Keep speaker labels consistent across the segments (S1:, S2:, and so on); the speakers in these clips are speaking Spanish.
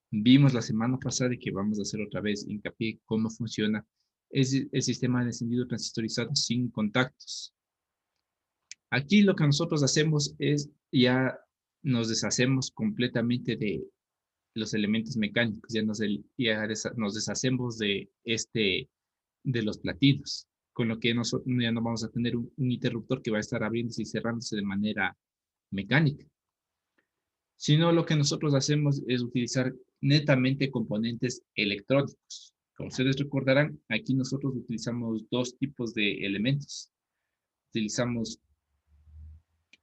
S1: Vimos la semana pasada y que vamos a hacer otra vez hincapié cómo funciona el sistema de encendido transistorizado sin contactos. Aquí lo que nosotros hacemos es ya nos deshacemos completamente de los elementos mecánicos, nos deshacemos de los platillos, con lo que ya no vamos a tener un interruptor que va a estar abriéndose y cerrándose de manera mecánica, sino lo que nosotros hacemos es utilizar netamente componentes electrónicos. Como ustedes recordarán, aquí nosotros utilizamos dos tipos de elementos. Utilizamos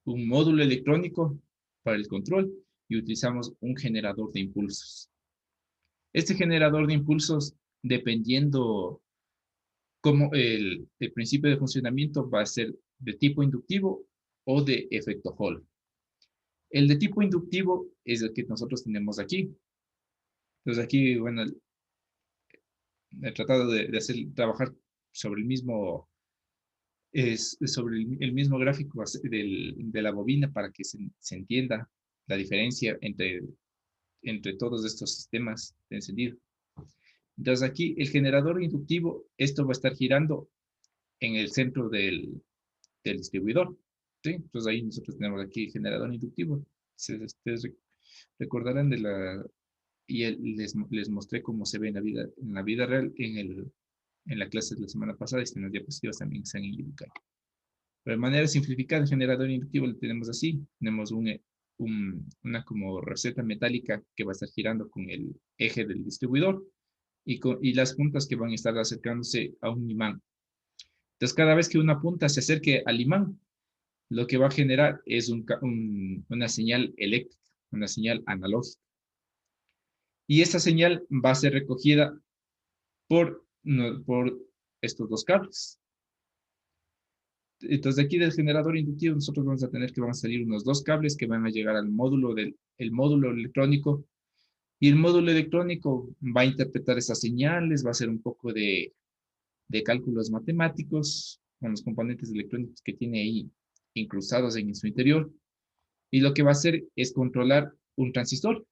S1: un módulo electrónico para el control y utilizamos un generador de impulsos. Este generador de impulsos, dependiendo cómo el principio de funcionamiento, va a ser de tipo inductivo o de efecto Hall. El de tipo inductivo es el que nosotros tenemos aquí. Entonces aquí, bueno, he tratado de trabajar sobre el mismo, sobre el mismo gráfico de la bobina para que se entienda la diferencia entre todos estos sistemas de encendido. Entonces aquí el generador inductivo, esto va a estar girando en el centro del distribuidor. ¿Sí? Entonces ahí nosotros tenemos aquí el generador inductivo. Ustedes recordarán les mostré cómo se ve en la vida real en la clase de la semana pasada y en las diapositivas también están indicadas. Pero de manera simplificada, el generador inductivo lo tenemos así. Tenemos una como receta metálica que va a estar girando con el eje del distribuidor y las puntas que van a estar acercándose a un imán. Entonces, cada vez que una punta se acerque al imán, lo que va a generar es una señal eléctrica, una señal analógica. Y esa señal va a ser recogida por estos dos cables. Entonces, aquí del generador inductivo, nosotros vamos a tener que van a salir unos dos cables que van a llegar al módulo el módulo electrónico. Y el módulo electrónico va a interpretar esas señales, va a hacer un poco de cálculos matemáticos con los componentes electrónicos que tiene ahí incrustados en su interior. Y lo que va a hacer es controlar un transistor.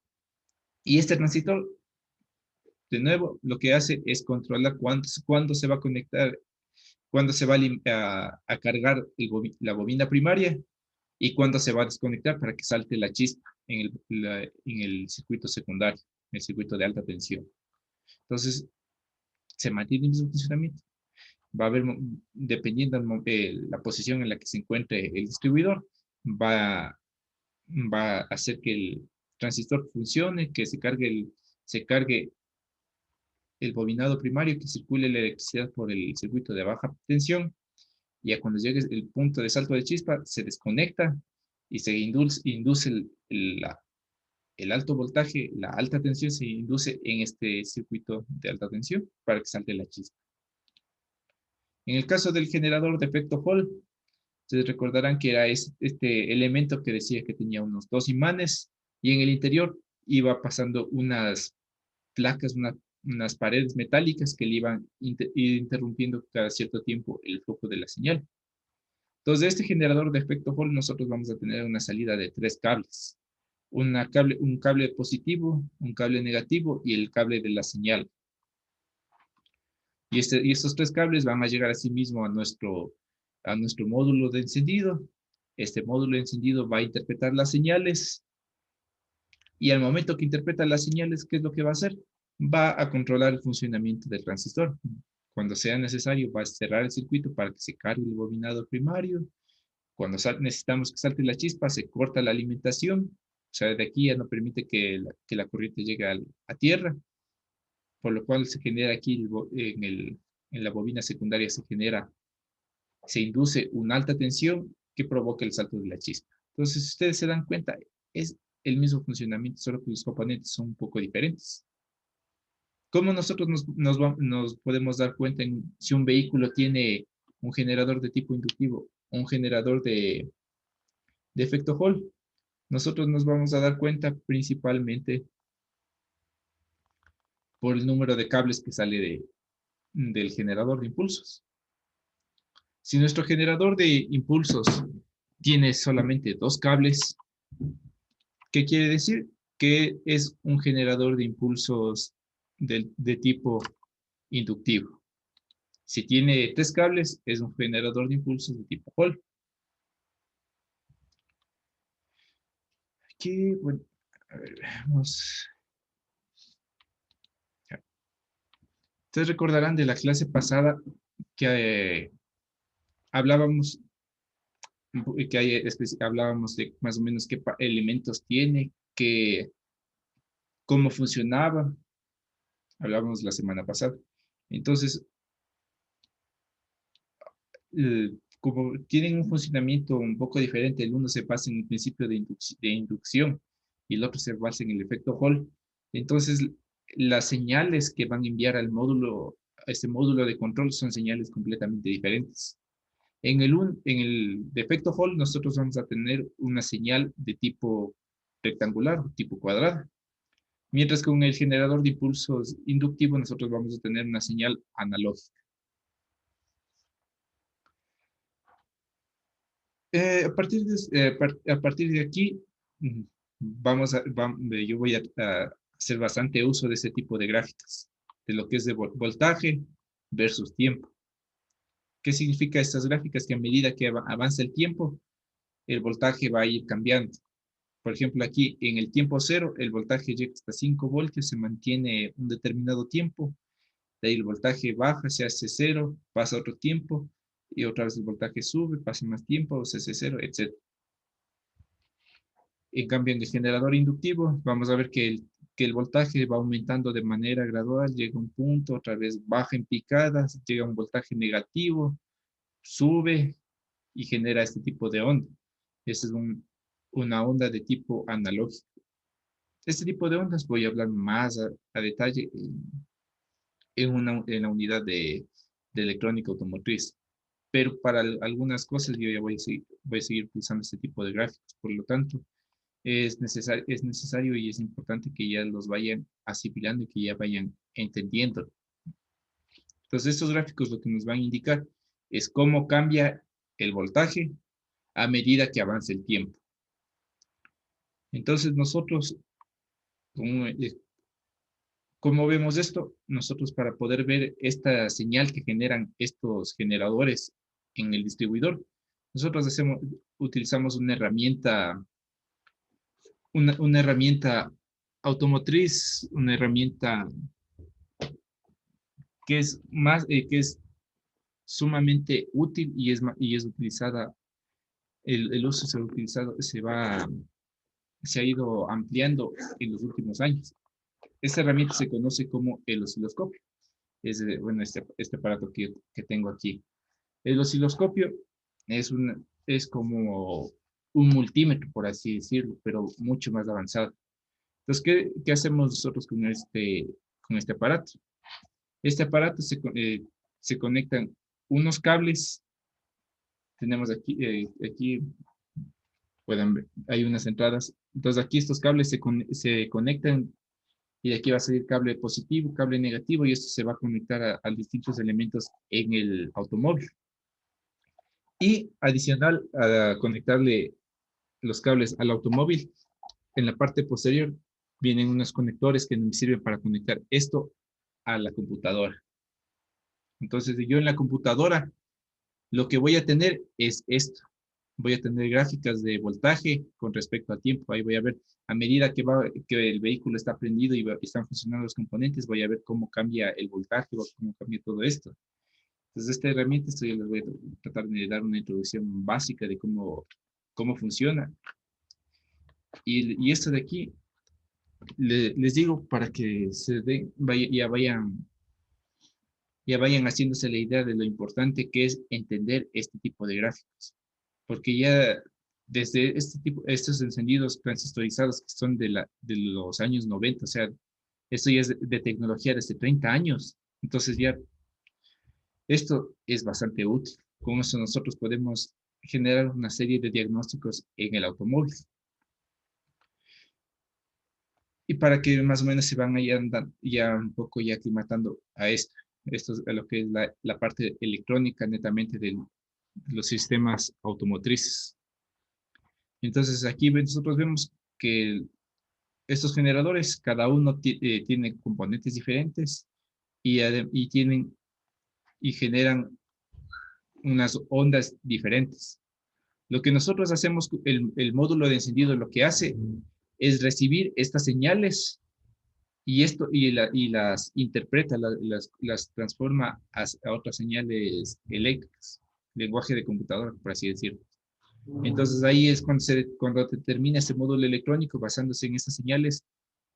S1: Y este transistor, de nuevo, lo que hace es controlar cuándo se va a conectar, cuándo se va a cargar la bobina primaria y cuándo se va a desconectar para que salte la chispa en el circuito secundario, en el circuito de alta tensión. Entonces, se mantiene el mismo funcionamiento. Va a haber, dependiendo de la posición en la que se encuentre el distribuidor, va, va a hacer que el transistor funcione, que se cargue el bobinado primario, que circule la electricidad por el circuito de baja tensión, y ya cuando llegue el punto de salto de chispa, se desconecta y se induce el alto voltaje, la alta tensión se induce en este circuito de alta tensión para que salte la chispa. En el caso del generador de efecto Hall, ustedes recordarán que era este elemento que decía que tenía unos dos imanes y en el interior iba pasando unas placas, unas paredes metálicas que le iban interrumpiendo cada cierto tiempo el flujo de la señal. Entonces, de este generador de efecto Hall, nosotros vamos a tener una salida de tres cables. Un cable positivo, un cable negativo y el cable de la señal. Y estos tres cables van a llegar a sí mismo a nuestro módulo de encendido. Este módulo de encendido va a interpretar las señales y al momento que interpreta las señales, ¿qué es lo que va a hacer? Va a controlar el funcionamiento del transistor. Cuando sea necesario, va a cerrar el circuito para que se cargue el bobinado primario. Cuando necesitamos que salte la chispa, se corta la alimentación. O sea, de aquí ya no permite que la corriente llegue a tierra, por lo cual se genera aquí en la bobina secundaria se induce una alta tensión que provoca el salto de la chispa. Entonces, si ustedes se dan cuenta, es el mismo funcionamiento, solo que los componentes son un poco diferentes. ¿Cómo nosotros nos podemos dar cuenta si un vehículo tiene un generador de tipo inductivo o un generador de efecto Hall? Nosotros nos vamos a dar cuenta principalmente por el número de cables que sale del generador de impulsos. Si nuestro generador de impulsos tiene solamente dos cables, ¿qué quiere decir? que es un generador de impulsos de tipo inductivo. Si tiene 3 cables, es un generador de impulsos de tipo Hall. Aquí, bueno, a ver, veamos. Ustedes recordarán de la clase pasada que hablábamos, hablábamos de más o menos qué elementos tiene, cómo funcionaba. Hablábamos la semana pasada. Entonces, como tienen un funcionamiento un poco diferente, el uno se basa en el principio de inducción y el otro se basa en el efecto Hall. Entonces, las señales que van a enviar a este módulo de control son señales completamente diferentes. En el efecto Hall, nosotros vamos a tener una señal de tipo rectangular o tipo cuadrado, mientras que con el generador de impulsos inductivo nosotros vamos a tener una señal analógica. A partir de aquí, mm, yo voy a hacer bastante uso de ese tipo de gráficas, de lo que es de voltaje versus tiempo. ¿Qué significa estas gráficas? Que a medida que avanza el tiempo, el voltaje va a ir cambiando. Por ejemplo, aquí en el tiempo cero, el voltaje llega hasta 5 voltios, se mantiene un determinado tiempo, de ahí el voltaje baja, se hace cero, pasa otro tiempo, y otra vez el voltaje sube, pasa más tiempo, se hace cero, etc. En cambio, en el generador inductivo, vamos a ver que el voltaje va aumentando de manera gradual, llega a un punto, otra vez baja en picadas, llega a un voltaje negativo, sube y genera este tipo de onda. Esta es una onda de tipo analógico. Este tipo de ondas voy a hablar más a detalle en la unidad de electrónica automotriz. Pero para algunas cosas yo ya voy a seguir utilizando este tipo de gráficos. Por lo tanto, es necesario y es importante que ya los vayan asimilando y que ya vayan entendiendo. Entonces, estos gráficos lo que nos van a indicar es cómo cambia el voltaje a medida que avanza el tiempo. Entonces, nosotros, como, ¿cómo vemos esto? Nosotros para poder ver esta señal que generan estos generadores en el distribuidor, nosotros utilizamos una herramienta automotriz, una herramienta que es sumamente útil y es utilizada, el uso se ha ido ampliando en los últimos años. Esta herramienta se conoce como el osciloscopio. Bueno, este aparato que tengo aquí. El osciloscopio es como un multímetro, por así decirlo, pero mucho más avanzado. Entonces, ¿qué hacemos nosotros con este aparato? Este aparato se conectan unos cables. Tenemos aquí pueden ver, hay unas entradas. Entonces, aquí estos cables se conectan y de aquí va a salir cable positivo, cable negativo y esto se va a conectar a distintos elementos en el automóvil. Y adicional a conectarle los cables al automóvil, en la parte posterior vienen unos conectores que me sirven para conectar esto a la computadora. Entonces, yo en la computadora lo que voy a tener es esto. Voy a tener gráficas de voltaje con respecto a tiempo. Ahí voy a ver, a medida que el vehículo está prendido y están funcionando los componentes, voy a ver cómo cambia el voltaje, cómo cambia todo esto. Entonces, esta herramienta, esto yo les voy a tratar de dar una introducción básica de cómo funciona. Y esto de aquí, les digo para que ya vayan haciéndose la idea de lo importante que es entender este tipo de gráficos. Porque ya desde estos encendidos transistorizados que son de los años 90, o sea, esto ya es de tecnología desde 30 años. Entonces ya esto es bastante útil. Con eso nosotros podemos generar una serie de diagnósticos en el automóvil. Y para que más o menos se van ya un poco ya aclimatando a esto. Esto es a lo que es la parte electrónica netamente de los sistemas automotrices. Entonces aquí nosotros vemos que Estos generadores, cada uno tiene componentes diferentes y tienen y generan unas ondas diferentes. Lo que nosotros hacemos, el módulo de encendido lo que hace es recibir estas señales y las interpreta, las transforma a otras señales eléctricas, lenguaje de computadora, por así decirlo. Entonces ahí es cuando determina ese módulo electrónico basándose en estas señales,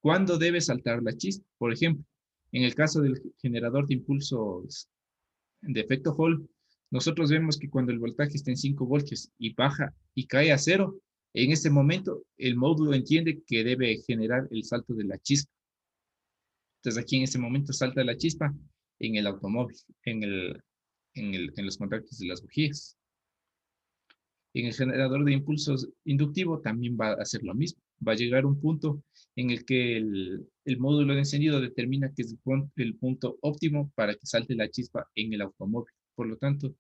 S1: cuándo debe saltar la chispa. Por ejemplo, en el caso del generador de impulsos de efecto Hall, nosotros vemos que cuando el voltaje está en 5 voltios y baja y cae a cero, en ese momento el módulo entiende que debe generar el salto de la chispa. Entonces aquí en ese momento salta la chispa en el automóvil, en los contactos de las bujías. En el generador de impulsos inductivo también va a hacer lo mismo. Va a llegar un punto en el que el módulo de encendido determina que es el punto óptimo para que salte la chispa en el automóvil. Por lo tanto,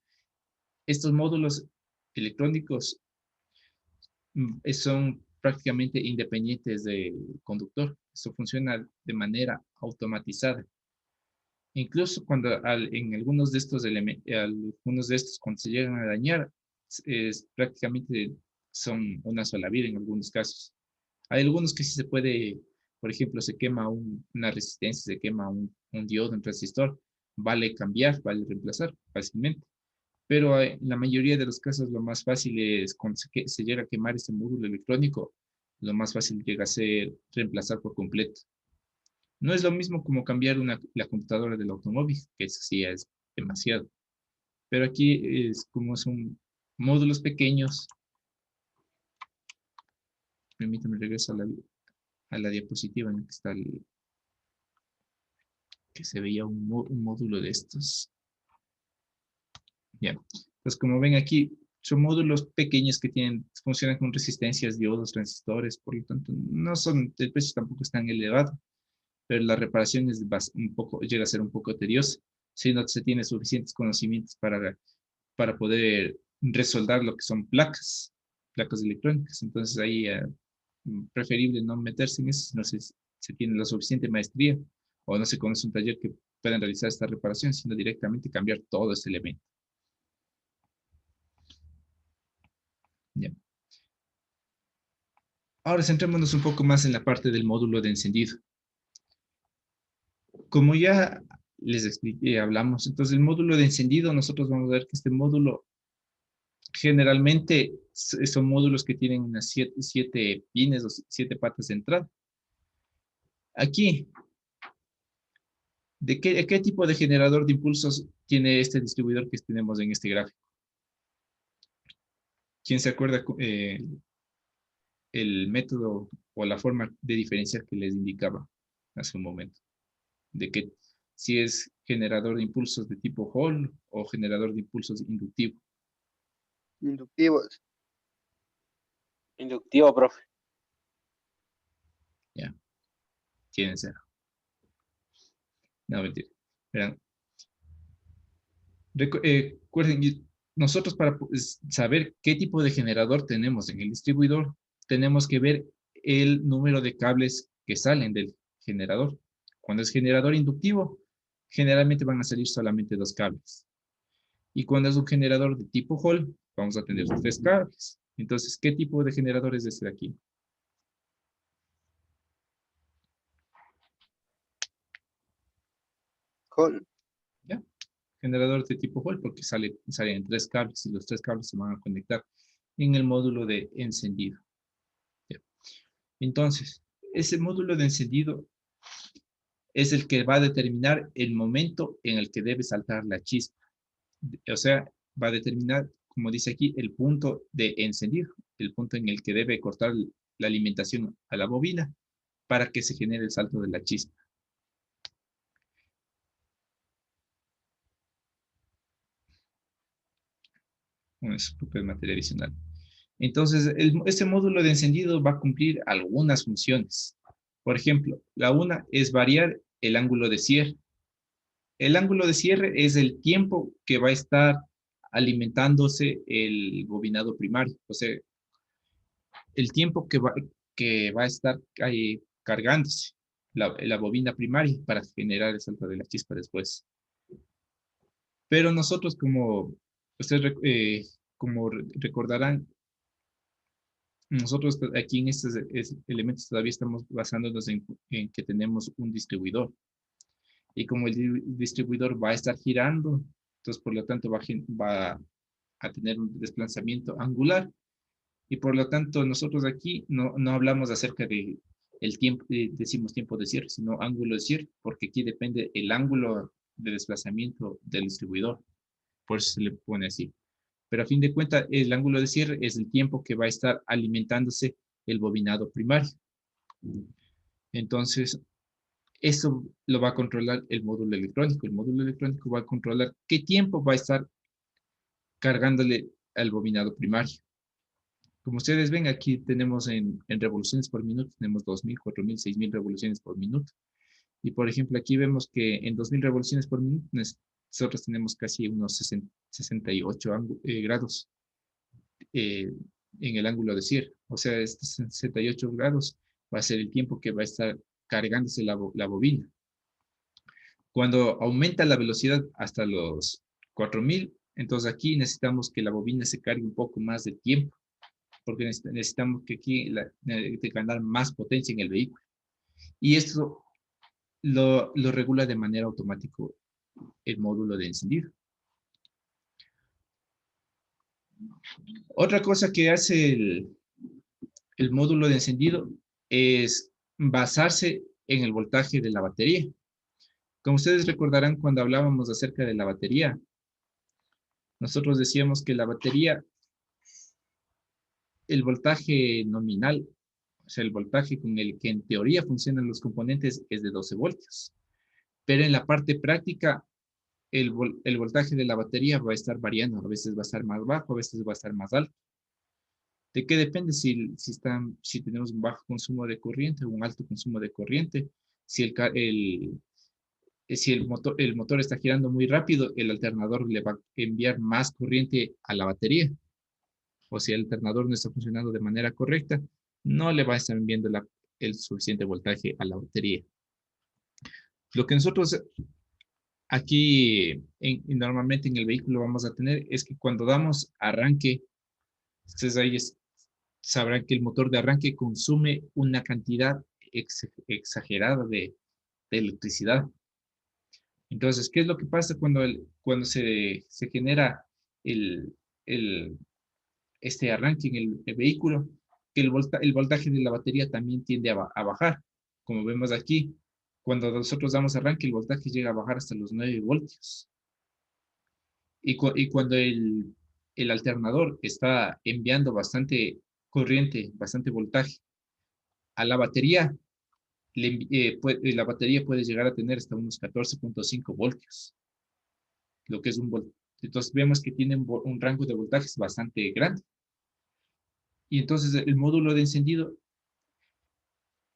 S1: estos módulos electrónicos son prácticamente independientes del conductor. Eso funciona de manera automatizada. Incluso cuando en algunos de estos cuando se llegan a dañar, prácticamente son una sola vida en algunos casos. Hay algunos que sí se puede, por ejemplo, se quema una resistencia, se quema un diodo, un transistor, vale cambiar, vale reemplazar fácilmente. Pero en la mayoría de los casos lo más fácil es cuando se llega a quemar ese módulo electrónico, lo más fácil llega a ser reemplazar por completo. No es lo mismo como cambiar la computadora del automóvil, que eso sí es demasiado. Pero aquí es como son módulos pequeños. Permítame regresar a la diapositiva en la que está que se veía un módulo de estos. Ya. Entonces, como ven aquí, son módulos pequeños que funcionan con resistencias, diodos, transistores, por lo tanto, el precio tampoco es tan elevado, pero la reparación llega a ser un poco tediosa si no se tiene suficientes conocimientos para poder resoldar lo que son placas electrónicas. Entonces ahí preferible no meterse en eso, si no se tiene la suficiente maestría o no se conoce un taller que puedan realizar esta reparación, sino directamente cambiar todo ese elemento. Ya. Ahora centrémonos un poco más en la parte del módulo de encendido. Como ya les expliqué, hablamos, entonces el módulo de encendido, nosotros vamos a ver que este módulo generalmente son módulos que tienen unas siete pines o 7 patas de entrada. Aquí, ¿qué tipo de generador de impulsos tiene este distribuidor que tenemos en este gráfico? ¿Quién se acuerda el método o la forma de diferenciar que les indicaba hace un momento? De que si es generador de impulsos de tipo Hall o generador de impulsos inductivo.
S2: Inductivos.
S3: Inductivo, profe.
S1: Ya, tienen cero. No, mentira. Verán. Recuerden, nosotros para saber qué tipo de generador tenemos en el distribuidor, tenemos que ver el número de cables que salen del generador. Cuando es generador inductivo, generalmente van a salir solamente 2 cables. Y cuando es un generador de tipo Hall, vamos a tener 3 cables. Entonces, ¿qué tipo de generador es este de aquí?
S2: Hall.
S1: ¿Ya? Generador de tipo Hall porque salen 3 cables y los 3 cables se van a conectar en el módulo de encendido. ¿Ya? Entonces, ese módulo de encendido es el que va a determinar el momento en el que debe saltar la chispa. O sea, va a determinar, como dice aquí, el punto de encendido, el punto en el que debe cortar la alimentación a la bobina para que se genere el salto de la chispa. Bueno, es un poco de materia adicional. Entonces, este módulo de encendido va a cumplir algunas funciones. Por ejemplo, la una es variar el ángulo de cierre. El ángulo de cierre es el tiempo que va a estar alimentándose el bobinado primario. O sea, el tiempo que va a estar cargándose la bobina primaria para generar el salto de la chispa después. Pero nosotros, como ustedes recordarán, nosotros aquí en estos elementos todavía estamos basándonos en que tenemos un distribuidor. Y como el distribuidor va a estar girando, entonces por lo tanto va a tener un desplazamiento angular. Y por lo tanto nosotros aquí no hablamos acerca de el tiempo, decimos tiempo de cierre, sino ángulo de cierre, porque aquí depende el ángulo de desplazamiento del distribuidor. Por eso se le pone así. Pero a fin de cuentas, el ángulo de cierre es el tiempo que va a estar alimentándose el bobinado primario. Entonces, eso lo va a controlar el módulo electrónico. El módulo electrónico va a controlar qué tiempo va a estar cargándole al bobinado primario. Como ustedes ven, aquí tenemos en revoluciones por minuto, tenemos 2.000, 4.000, 6.000 revoluciones por minuto. Y por ejemplo, aquí vemos que en 2.000 revoluciones por minuto, nosotros tenemos casi unos 68 grados en el ángulo de cierre. O sea, estos 68 grados va a ser el tiempo que va a estar cargándose la bobina. Cuando aumenta la velocidad hasta los 4.000, entonces aquí necesitamos que la bobina se cargue un poco más de tiempo, porque necesitamos que aquí de ganar más potencia en el vehículo. Y esto lo regula de manera automática el módulo de encendido. Otra cosa que hace el módulo de encendido es basarse en el voltaje de la batería. Como ustedes recordarán cuando hablábamos acerca de la batería, nosotros decíamos que la batería, el voltaje nominal, o sea, el voltaje con el que en teoría funcionan los componentes es de 12 voltios. Pero en la parte práctica, el voltaje de la batería va a estar variando. A veces va a estar más bajo, a veces va a estar más alto. ¿De qué depende si tenemos un bajo consumo de corriente o un alto consumo de corriente? Si el motor está girando muy rápido, el alternador le va a enviar más corriente a la batería. O si el alternador no está funcionando de manera correcta, no le va a estar enviando el suficiente voltaje a la batería. Lo que nosotros aquí normalmente en el vehículo vamos a tener es que cuando damos arranque, ustedes ahí sabrán que el motor de arranque consume una cantidad exagerada de electricidad. Entonces, ¿qué es lo que pasa cuando se genera el, el, este arranque en el vehículo? Que el voltaje de la batería también tiende a bajar. Como vemos aquí, cuando nosotros damos arranque, el voltaje llega a bajar hasta los 9 voltios. Y cuando el alternador está enviando bastante corriente, bastante voltaje a la batería, la batería puede llegar a tener hasta unos 14.5 voltios, lo que es un voltio. Entonces vemos que tiene un rango de voltajes bastante grande. Y entonces el módulo de encendido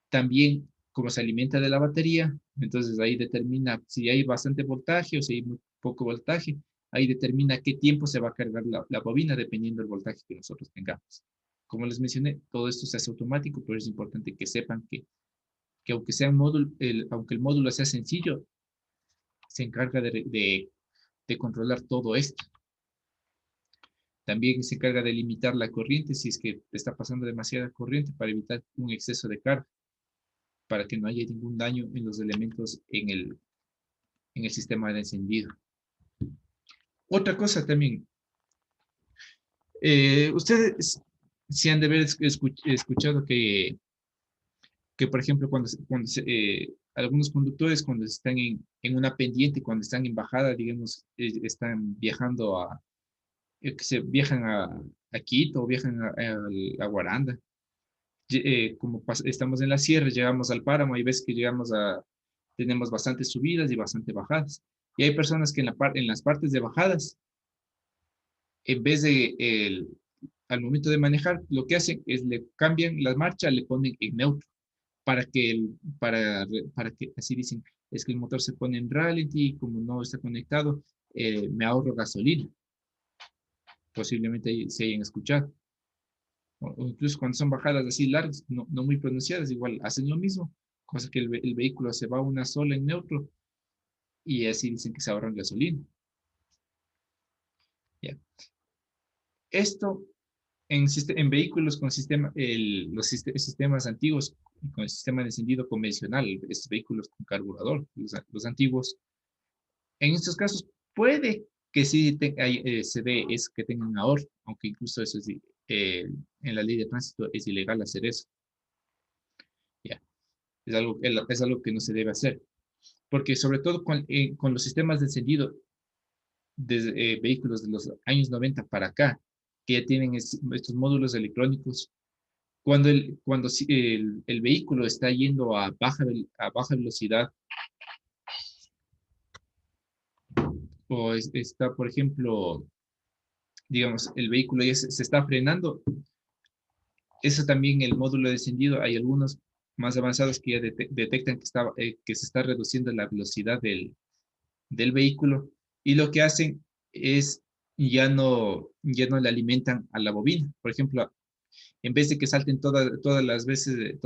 S1: también, como se alimenta de la batería, entonces ahí determina si hay bastante voltaje o si hay muy poco voltaje. Ahí determina qué tiempo se va a cargar la bobina dependiendo del voltaje que nosotros tengamos. Como les mencioné, todo esto se hace automático, pero es importante que sepan que aunque sea aunque el módulo sea sencillo, se encarga de controlar todo esto. También se encarga de limitar la corriente si es que está pasando demasiada corriente para evitar un exceso de carga, para que no haya ningún daño en los elementos en el sistema de encendido. Otra cosa también, ustedes se han de haber escuchado que, por ejemplo, algunos conductores cuando están en una pendiente, cuando están en bajada, digamos, están viajando que se viajan a Quito o viajan a Guaranda. Como estamos en la sierra, llegamos al páramo y ves que tenemos bastantes subidas y bastante bajadas. Y hay personas que en las partes de bajadas, en vez al momento de manejar, lo que hacen es le cambian la marcha, le ponen en neutro para que, así dicen, es que el motor se pone en ralentí y como no está conectado, me ahorro gasolina. Posiblemente se hayan escuchado. O incluso cuando son bajadas así largas, no muy pronunciadas, igual hacen lo mismo cosa que el vehículo se va a una sola en neutro y así dicen que se ahorran gasolina. ¿Ya? Esto en vehículos con sistemas antiguos, con el sistema de encendido convencional, estos vehículos con carburador, los antiguos, en estos casos puede que sí se dé es que tengan ahorro, aunque incluso eso es, en la ley de tránsito es ilegal hacer eso. ¿Ya? Es algo que no se debe hacer, porque sobre todo con los sistemas de encendido de vehículos de los años 90 para acá, que ya tienen estos módulos electrónicos, cuando el vehículo está yendo a baja velocidad o está, por ejemplo, digamos, el vehículo ya se está frenando, eso también el módulo de encendido, hay algunos más avanzados que ya detectan que se está reduciendo la velocidad del vehículo y lo que hacen es ya no le alimentan a la bobina. Por ejemplo, en vez de que salten todas las veces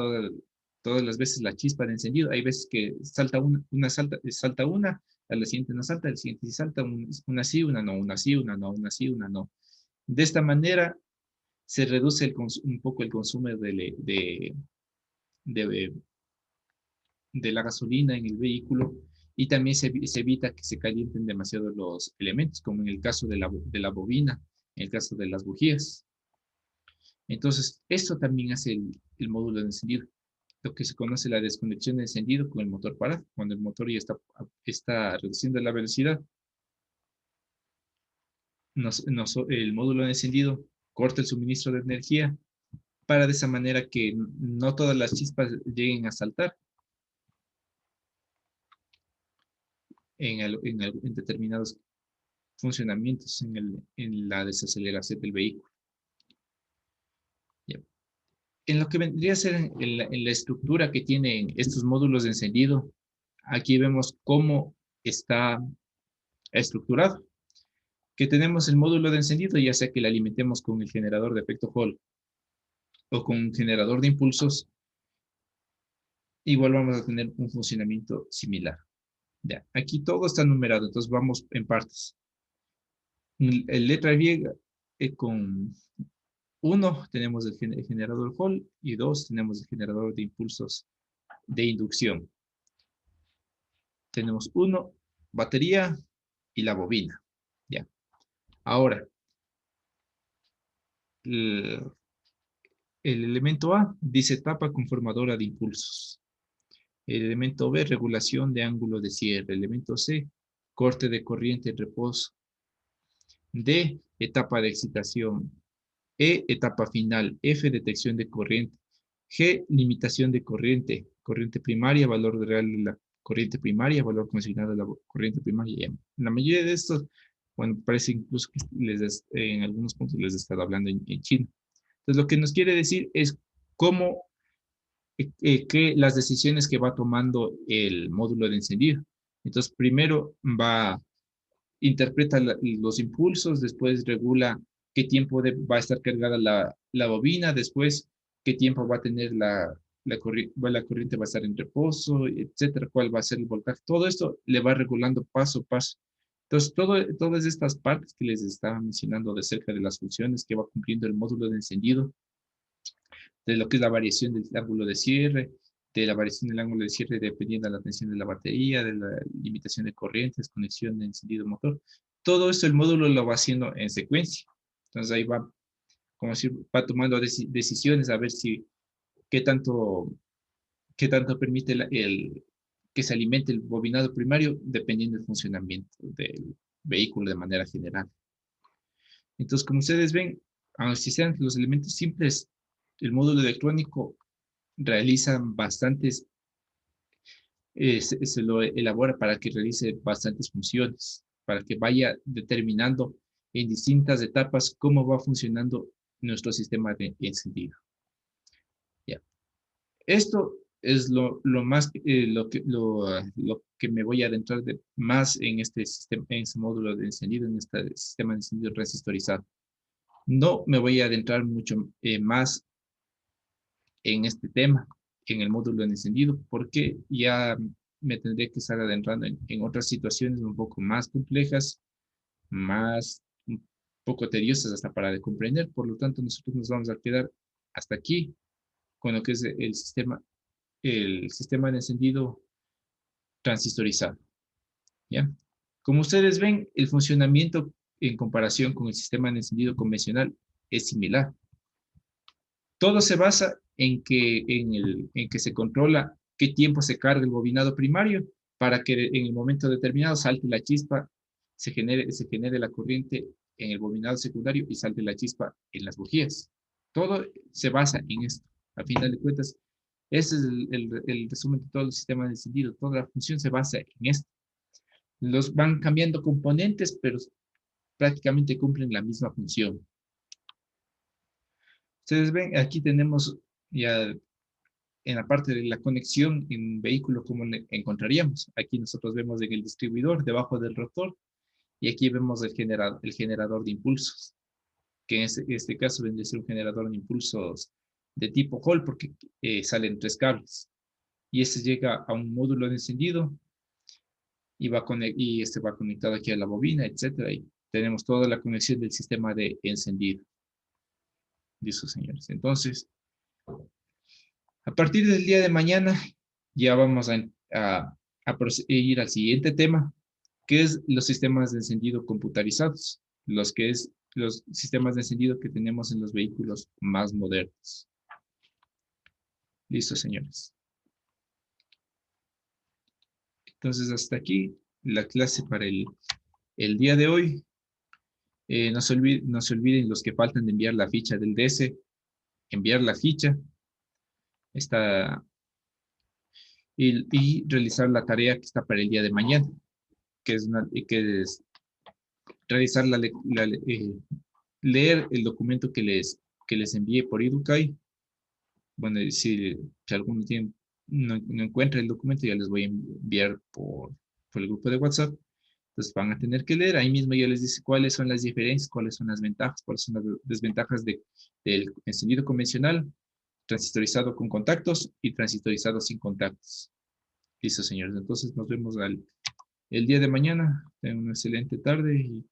S1: la chispa de encendido, hay veces que salta una, a la siguiente no salta, a la siguiente sí salta, una sí, una no, una sí, una no, una sí, una no. De esta manera se reduce un poco el consumo de, de la gasolina en el vehículo y también se evita que se calienten demasiado los elementos, como en el caso de la bobina, en el caso de las bujías. Entonces, esto también hace el módulo de encendido, lo que se conoce la desconexión de encendido con el motor parado. Cuando el motor ya está reduciendo la velocidad, el módulo de encendido corta el suministro de energía para de esa manera que no todas las chispas lleguen a saltar en determinados funcionamientos en la desaceleración del vehículo. Ya. En lo que vendría a ser en la estructura que tienen estos módulos de encendido, aquí vemos cómo está estructurado. Que tenemos el módulo de encendido, ya sea que le alimentemos con el generador de efecto Hall o con un generador de impulsos, igual vamos a tener un funcionamiento similar. Ya. Aquí todo está numerado, entonces vamos en partes. En letra griega, con 1 tenemos el generador Hall y 2 tenemos el generador de impulsos de inducción. Tenemos 1, batería y la bobina. Ya. Ahora, el, el elemento A dice etapa conformadora de impulsos. El elemento B, regulación de ángulo de cierre. El elemento C, corte de corriente en reposo. D, etapa de excitación. E, etapa final. F, detección de corriente. G, limitación de corriente. Corriente primaria, valor real de la corriente primaria, valor consignado de la corriente primaria. La mayoría de estos, bueno, parece incluso que en algunos puntos les he estado hablando en chino. Entonces, lo que nos quiere decir es cómo que las decisiones que va tomando el módulo de encendido. Entonces, primero interpreta los impulsos, después regula qué tiempo va a estar cargada la bobina, después qué tiempo va a tener la corriente va a estar en reposo, etcétera, cuál va a ser el voltaje. Todo esto le va regulando paso a paso. Entonces, todas estas partes que les estaba mencionando de cerca de las funciones que va cumpliendo el módulo de encendido, de lo que es la variación del ángulo de cierre, de la variación del ángulo de cierre dependiendo de la tensión de la batería, de la limitación de corrientes, conexión de encendido motor. Todo esto el módulo lo va haciendo en secuencia. Entonces ahí va, como decir, va tomando decisiones a ver qué tanto, qué tanto permite que se alimente el bobinado primario dependiendo del funcionamiento del vehículo de manera general. Entonces, como ustedes ven, aunque sean los elementos simples, el módulo electrónico realiza bastantes, se lo elabora para que realice bastantes funciones, para que vaya determinando en distintas etapas cómo va funcionando nuestro sistema de encendido. Ya. Esto es lo que me voy a adentrar más en este sistema, en este módulo de encendido, en este sistema de encendido resistorizado. No me voy a adentrar mucho más en este tema. en el módulo de encendido, porque ya me tendría que estar adentrando en otras situaciones un poco más complejas, un poco tediosas hasta para de comprender. Por lo tanto, nosotros nos vamos a quedar hasta aquí con lo que es el sistema de encendido transistorizado, ¿ya? Como ustedes ven, el funcionamiento en comparación con el sistema de encendido convencional es similar. Todo se basa en que se controla qué tiempo se carga el bobinado primario para que en el momento determinado salte la chispa, se genere la corriente en el bobinado secundario y salte la chispa en las bujías. Todo se basa en esto. A final de cuentas, ese es el resumen de todo el sistema de encendido. Toda la función se basa en esto. Los van cambiando componentes, pero prácticamente cumplen la misma función. Ustedes ven, aquí tenemos ya en la parte de la conexión en vehículo, como le encontraríamos. Aquí nosotros vemos en el distribuidor, debajo del rotor, y aquí vemos el generador de impulsos, que en este caso vendría a ser un generador de impulsos de tipo Hall, porque salen 3 cables. Y este llega a un módulo de encendido y este va conectado aquí a la bobina, etcétera. Y tenemos toda la conexión del sistema de encendido. Listo, señores. Entonces, a partir del día de mañana ya vamos a ir al siguiente tema, que es los sistemas de encendido computarizados, los sistemas de encendido que tenemos en los vehículos más modernos. Listo, señores. Entonces, hasta aquí la clase para el día de hoy. No se olviden los que faltan de enviar la ficha del DS, enviar la ficha y realizar la tarea que está para el día de mañana, que es realizar leer el documento que les envié por Educay. Bueno, si alguno no encuentra el documento, ya les voy a enviar por el grupo de WhatsApp. Entonces van a tener que leer. Ahí mismo ya les dice cuáles son las diferencias, cuáles son las ventajas, cuáles son las desventajas del encendido convencional, transistorizado con contactos y transistorizado sin contactos. Listo, señores. Entonces nos vemos el día de mañana. Tengan una excelente tarde y